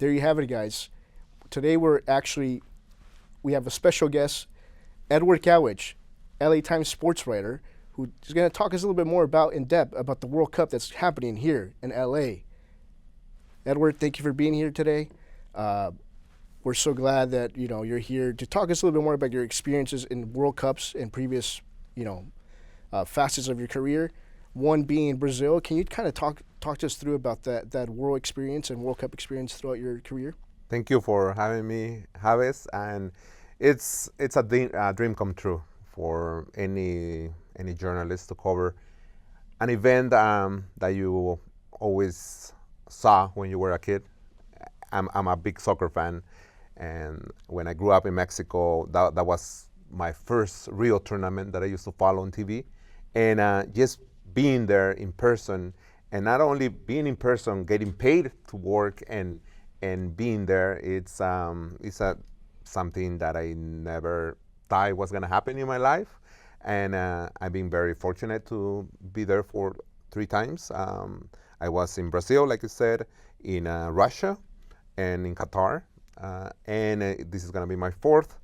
there you have it, guys. Today we have a special guest, Eduard Cauich, LA Times sports writer, who is going to talk us a little bit more in depth about the World Cup that's happening here in LA. Eduard, thank you for being here today. We're so glad that you're here to talk us a little bit more about your experiences in World Cups and previous facets of your career. One being Brazil. Can you kind of talk to us through about that World experience and World Cup experience throughout your career? Thank you for having me, Javes, and it's a dream come true for any journalist to cover an event that you always saw when you were a kid. I'm a big soccer fan, and when I grew up in Mexico, that was my first real tournament that I used to follow on TV, and just being there in person, and not only being in person, getting paid to work and being there, it's something that I never thought was gonna happen in my life, and I've been very fortunate to be there for 3 times. I was in Brazil, like you said, in Russia, and in Qatar, and this is gonna be my 4th,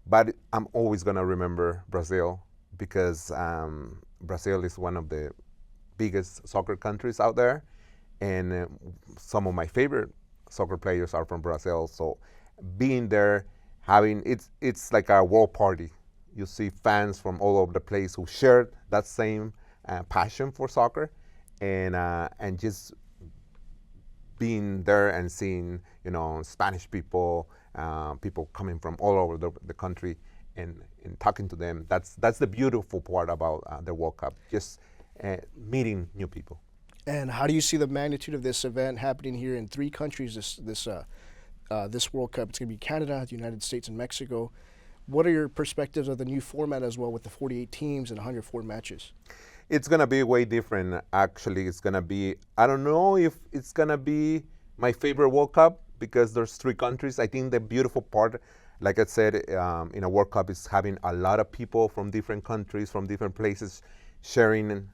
but I'm always gonna remember Brazil because Brazil is one of the biggest soccer countries out there, and some of my favorite soccer players are from Brazil. So being there, it's like a world party. You see fans from all over the place who shared that same passion for soccer, and just being there and seeing Spanish people, people coming from all over the country, and talking to them. That's the beautiful part about the World Cup. Just meeting new people. And how do you see the magnitude of this event happening here in 3 countries this World Cup? It's going to be Canada, the United States, and Mexico. What are your perspectives of the new format as well, with the 48 teams and 104 matches? It's going to be way different. Actually, it's going to be, I don't know if it's going to be my favorite World Cup because there's 3 countries. I think the beautiful part, like I said, in a World Cup is having a lot of people from different countries, from different places, sharing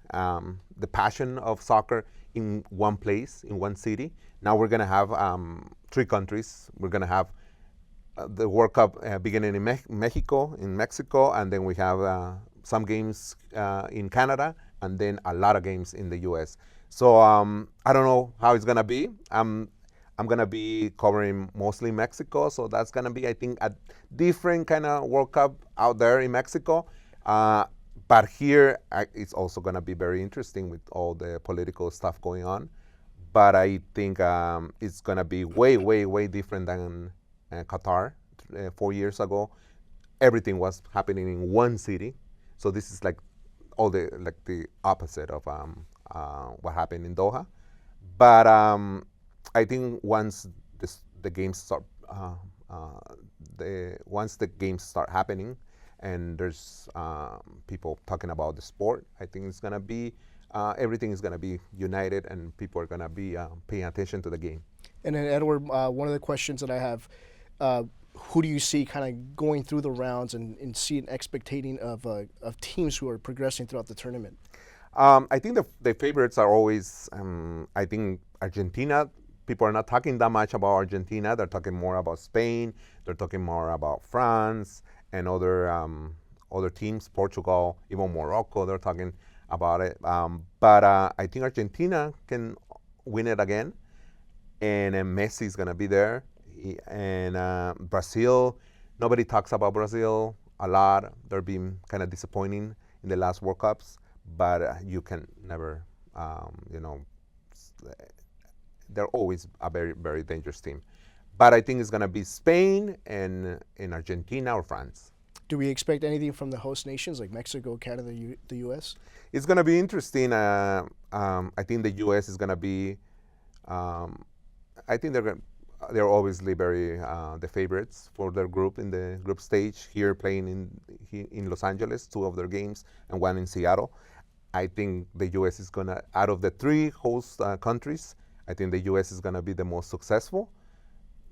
the passion of soccer in one place, in one city. Now we're going to have 3 countries. We're going to have the World Cup beginning in Mexico, and then we have some games in Canada, and then a lot of games in the U.S. So I don't know how it's going to be. I'm going to be covering mostly Mexico, so that's going to be, I think, a different kind of World Cup out there in Mexico. But here, it's also going to be very interesting with all the political stuff going on. But I think it's going to be way, way, way different than Qatar 4 years ago. Everything was happening in one city. So this is like the opposite of what happened in Doha. But I think once the games start, once the games start happening, and there's people talking about the sport, I think it's gonna be everything is gonna be united, and people are gonna be paying attention to the game. And then, Edward, one of the questions that I have, who do you see kind of going through the rounds and seeing expectating of teams who are progressing throughout the tournament? I think the favorites are always, I think, Argentina. People are not talking that much about Argentina. They're talking more about Spain. They're talking more about France and other teams, Portugal, even Morocco. They're talking about it. But I think Argentina can win it again, and Messi is gonna be there. And Brazil, nobody talks about Brazil a lot. They're being kind of disappointing in the last World Cups, but you can never, they're always a very, very dangerous team. But I think it's going to be Spain and in Argentina or France. Do we expect anything from the host nations like Mexico, Canada, the U.S.? It's going to be interesting. I think the U.S. is going to be, I think they're obviously very the favorites for their group in the group stage, here playing in Los Angeles, 2 of their games, and 1 in Seattle. I think the U.S. is going to, out of the 3 host countries, I think the U.S. is going to be the most successful.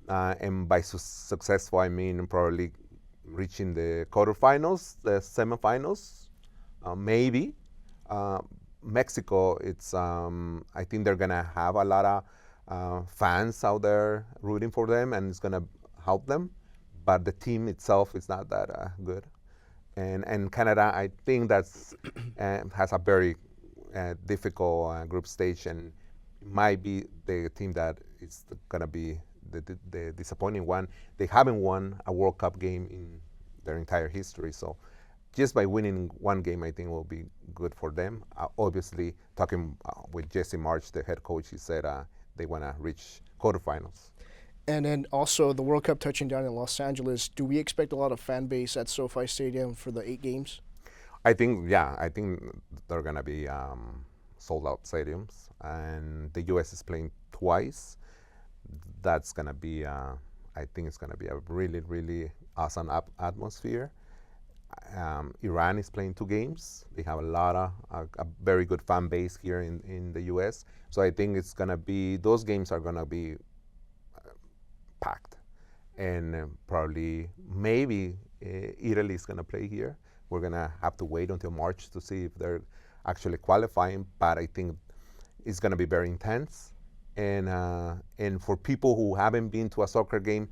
And by successful, I mean probably reaching the quarterfinals, the semifinals, maybe. Mexico, it's I think they're going to have a lot fans out there rooting for them, and it's going to help them. But the team itself is not that good. And Canada, I think that's has a very difficult group stage, and might be the team that is going to be the disappointing one. They haven't won a World Cup game in their entire history, so just by winning one game, I think will be good for them. Obviously, talking with Jesse March, the head coach, he said they want to reach quarterfinals. And then also the World Cup touching down in Los Angeles. Do we expect a lot of fan base at SoFi Stadium for the 8 games? I think they're gonna be sold out stadiums, and the U.S. is playing twice. That's gonna be, I think it's gonna be a really, really awesome atmosphere. Iran is playing 2 games. They have a very good fan base here in the U.S. So I think it's gonna be, those games are gonna be packed, and probably maybe Italy is gonna play here. We're gonna have to wait until March to see if they're actually qualifying, but I think it's gonna be very intense. And for people who haven't been to a soccer game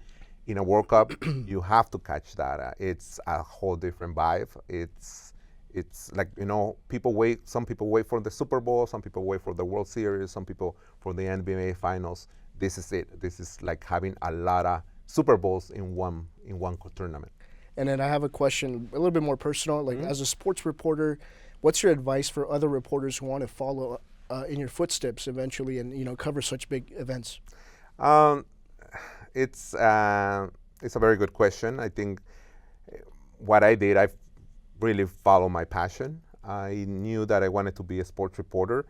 in a World Cup, you have to catch that. It's a whole different vibe. It's like, people wait. Some people wait for the Super Bowl. Some people wait for the World Series. Some people for the NBA Finals. This is it. This is like having a lot of Super Bowls in one tournament. And then I have a question, a little bit more personal. Like, as a sports reporter, what's your advice for other reporters who want to follow in your footsteps eventually and cover such big events? It's a very good question. I think what I did, I really followed my passion. I knew that I wanted to be a sports reporter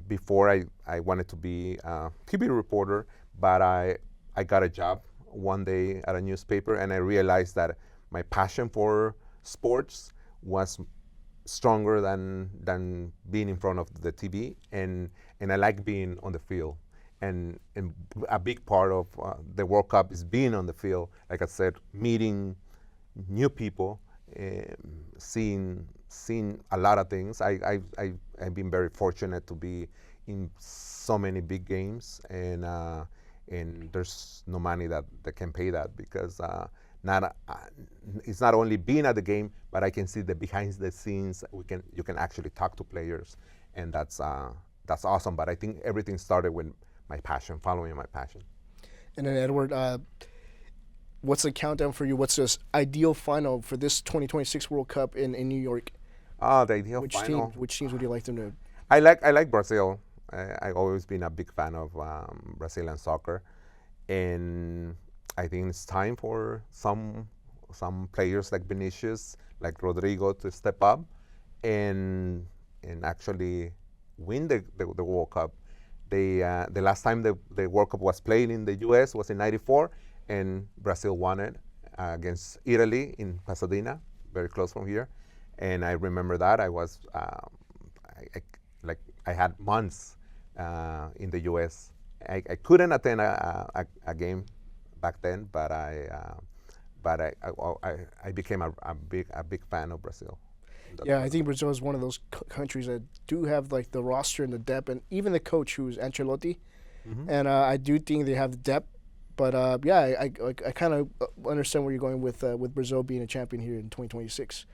before I wanted to be a TV reporter, but I got a job one day at a newspaper, and I realized that my passion for sports was stronger than being in front of the TV, and I like being on the field. And a big part of the World Cup is being on the field. Like I said, meeting new people, seeing a lot of things. I've been very fortunate to be in so many big games, and there's no money that can pay that, because it's not only being at the game, but I can see the behind the scenes. You can actually talk to players, and that's awesome. But I think everything started with my passion, following my passion. And then Edward, what's the countdown for you? What's this ideal final for this 2026 World Cup in New York? The ideal final. Which teams would you like them to? I like Brazil. I've always been a big fan of Brazilian soccer, and I think it's time for some players like Vinicius, like Rodrigo, to step up and actually win the World Cup. The last time the World Cup was played in the U.S. was in '94, and Brazil won it against Italy in Pasadena, very close from here. And I remember that I was I had months in the U.S. I couldn't attend a game back then, but I became a big fan of Brazil. Yeah, I think Brazil is one of those countries that do have like the roster and the depth, and even the coach, who's Ancelotti. And I do think they have the depth. But yeah, I kind of understand where you're going with Brazil being a champion here in 2026.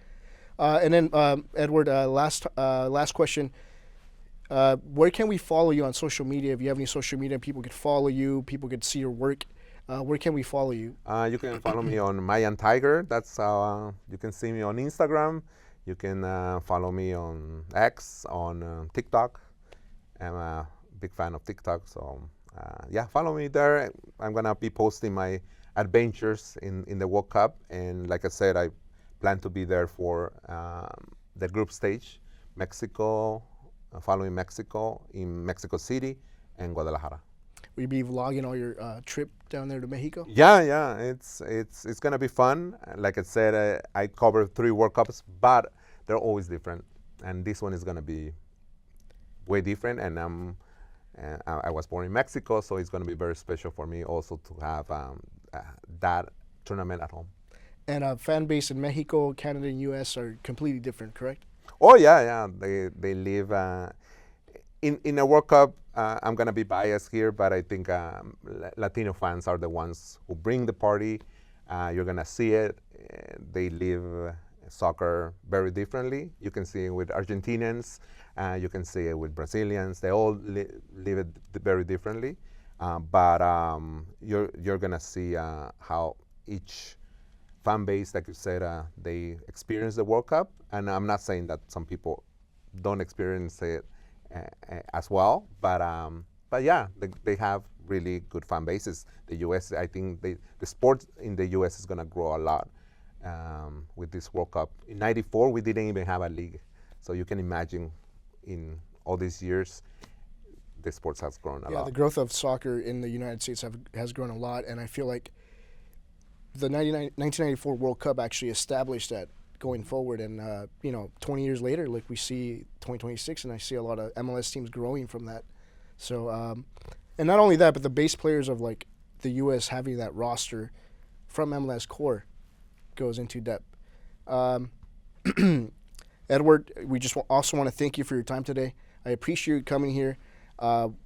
And then Edward, last question. Where can we follow you on social media? If you have any social media, people could follow you. People could see your work. Where can we follow you? You can follow me on Mayan Tiger. That's you can see me on Instagram. You can follow me on X, on TikTok. I'm a big fan of TikTok, so yeah, follow me there. I'm gonna be posting my adventures in the World Cup, and like I said, I plan to be there for the group stage, Mexico, following Mexico in Mexico City and Guadalajara. Will you be vlogging all your trip down there to Mexico? Yeah, it's gonna be fun. Like I said, I covered 3 World Cups, but they're always different, and this one is gonna be way different. And I was born in Mexico, so it's gonna be very special for me also to have that tournament at home. And fan base in Mexico, Canada, and U.S. are completely different, correct? Oh yeah. They live in a World Cup, I'm gonna be biased here, but I think Latino fans are the ones who bring the party. You're gonna see it. They live soccer very differently. You can see it with Argentinians. You can see it with Brazilians. They all live it very differently. But you're gonna see how each fan base, like you said, they experience the World Cup. And I'm not saying that some people don't experience it as well, but yeah, they have really good fan bases. The U.S., I think the sport in the U.S. is gonna grow a lot with this World Cup. In '94, we didn't even have a league, so you can imagine in all these years, the sports has grown a lot. Yeah, the growth of soccer in the United States has grown a lot, and I feel like the 1994 World Cup actually established that going forward. And 20 years later, like we see 2026, and I see a lot of MLS teams growing from that. So, and not only that, but the base players of like the U.S. having that roster from MLS core goes into depth. Edward, we just also want to thank you for your time today. I appreciate you coming here. Aside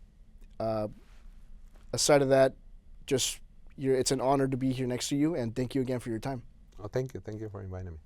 of that, it's an honor to be here next to you, and thank you again for your time. Oh, thank you for inviting me.